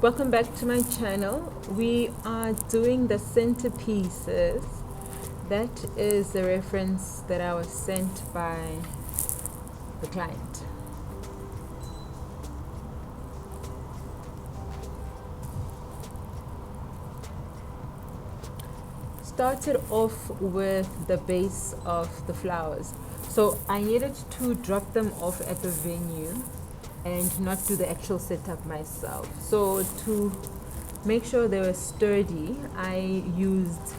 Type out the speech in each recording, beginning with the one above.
Welcome back to my channel. We are doing the centerpieces. That is the reference that I was sent by the client. Started off with the base of the flowers. So I needed to drop them off at the venue and not do the actual setup myself. So to make sure they were sturdy, I used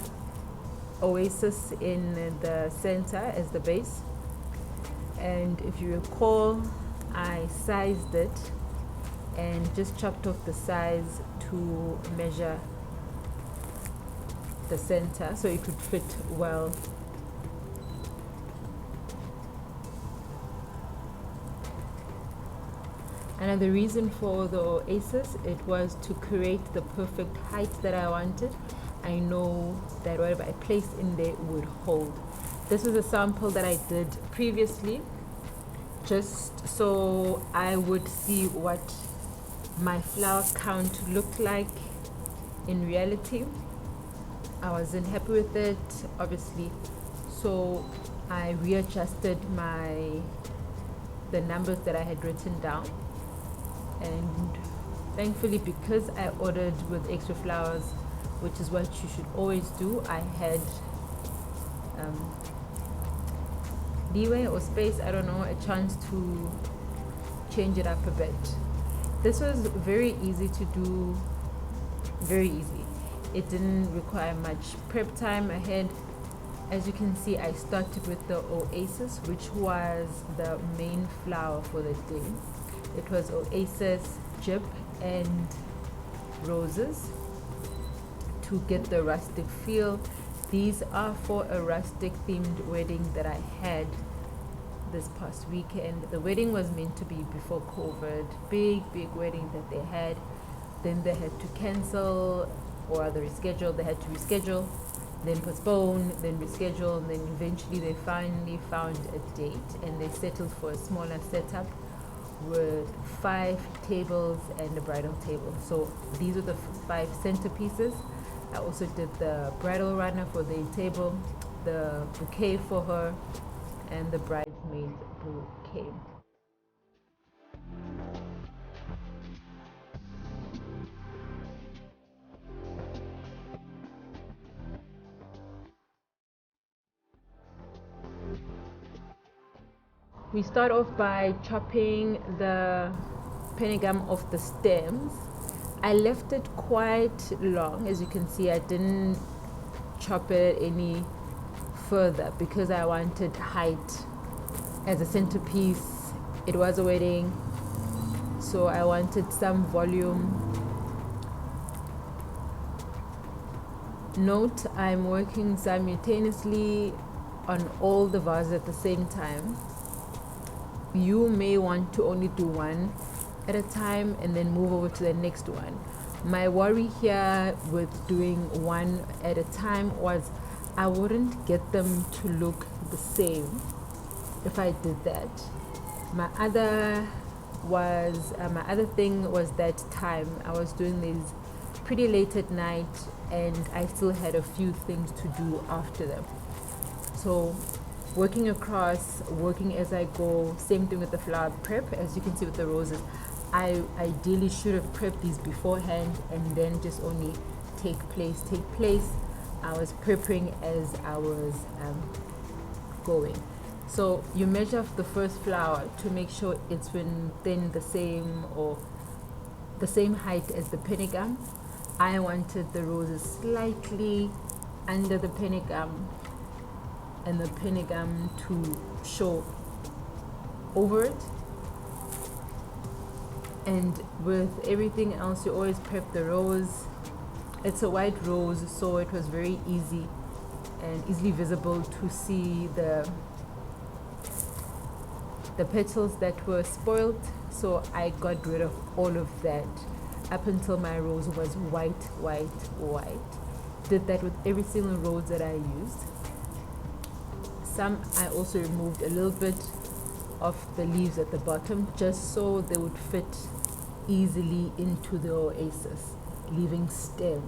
Oasis in the center as the base. And if you recall, I sized it and just chopped off the size to measure the center so it would fit well. And the reason for the oasis, it was to create the perfect height that I wanted. I know that whatever I placed in there would hold. This was a sample that I did previously, just so I would see what my flower count looked like in reality. I wasn't happy with it, obviously, so I readjusted the numbers that I had written down. And thankfully, because I ordered with extra flowers, which is what you should always do, I had leeway or space, I don't know, a chance to change it up a bit. This was very easy to do, very easy. It didn't require much prep time ahead. As you can see, I started with the oasis, which was the main flower for the day. It was oasis, gyp, and roses to get the rustic feel. These are for a rustic themed wedding that I had this past weekend. The wedding was meant to be before COVID, big wedding that they had. Then they had to cancel or rather reschedule. They had to reschedule, then postpone, then reschedule, and then eventually they finally found a date and they settled for a smaller setup with 5 tables and a bridal table. So these are the 5 centerpieces. I also did the bridal runner for the table, the bouquet for her, and the bridesmaids bouquet. We start off by chopping the pennygum off the stems. I left it quite long. As you can see, I didn't chop it any further because I wanted height as a centerpiece. It was a wedding, so I wanted some volume. Note, I'm working simultaneously on all the vases at the same time. You may want to only do one at a time and then move over to the next one. My worry here with doing one at a time was I wouldn't get them to look the same if I did that. My other thing was that time. I was doing these pretty late at night and I still had a few things to do after them. So working across, working as I go, same thing with the flower prep. As you can see with the roses, I ideally should have prepped these beforehand and then just only take place. I was prepping as I was going. So you measure the first flower to make sure it's within the same or the same height as the pennygum. I wanted the roses slightly under the pennygum and the pennygum to show over it. And with everything else, you always prep the rose. It's a white rose, so it was very easy and easily visible to see the petals that were spoiled. So I got rid of all of that up until my rose was white. Did that with every single rose that I used. Some I also removed a little bit of the leaves at the bottom just so they would fit easily into the oasis, leaving stem.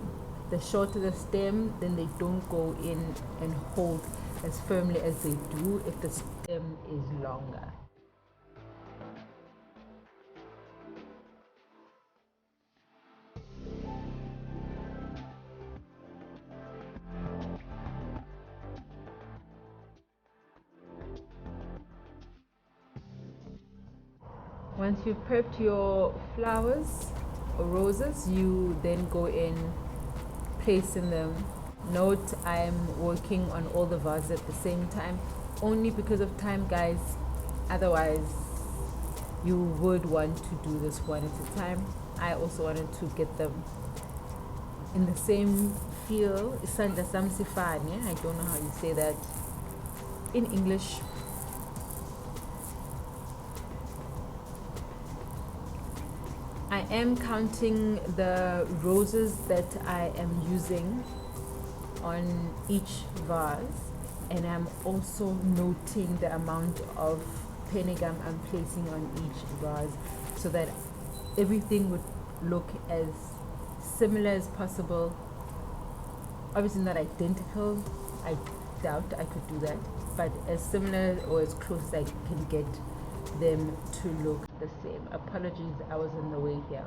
The shorter the stem, then they don't go in and hold as firmly as they do if the stem is longer. Once you've prepped your flowers or roses, you then go in, placing them. Note I'm working on all the vases at the same time, only because of time, guys. Otherwise, you would want to do this one at a time. I also wanted to get them in the same feel. Isandla sam sifane. I don't know how you say that in English. I am counting the roses that I am using on each vase, and I'm also noting the amount of pennygum I'm placing on each vase so that everything would look as similar as possible. Obviously not identical, I doubt I could do that, but as similar or as close as I can get them to look the same. Apologies, I was in the way here.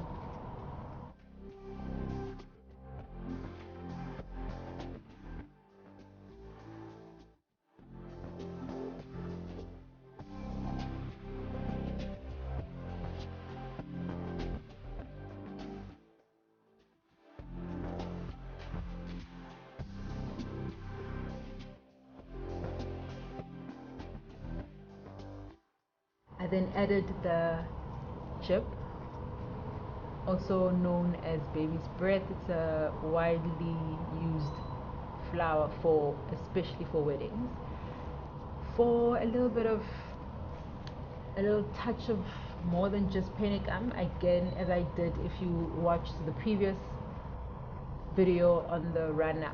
I then added the chip, also known as baby's breath. It's a widely used flower for, especially for weddings, for a little touch of more than just pennygum. Again, as I did if you watched the previous video on the runner.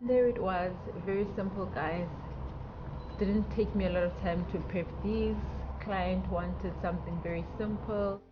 There it was, very simple, guys. Didn't take me a lot of time to prep these. Client wanted something very simple.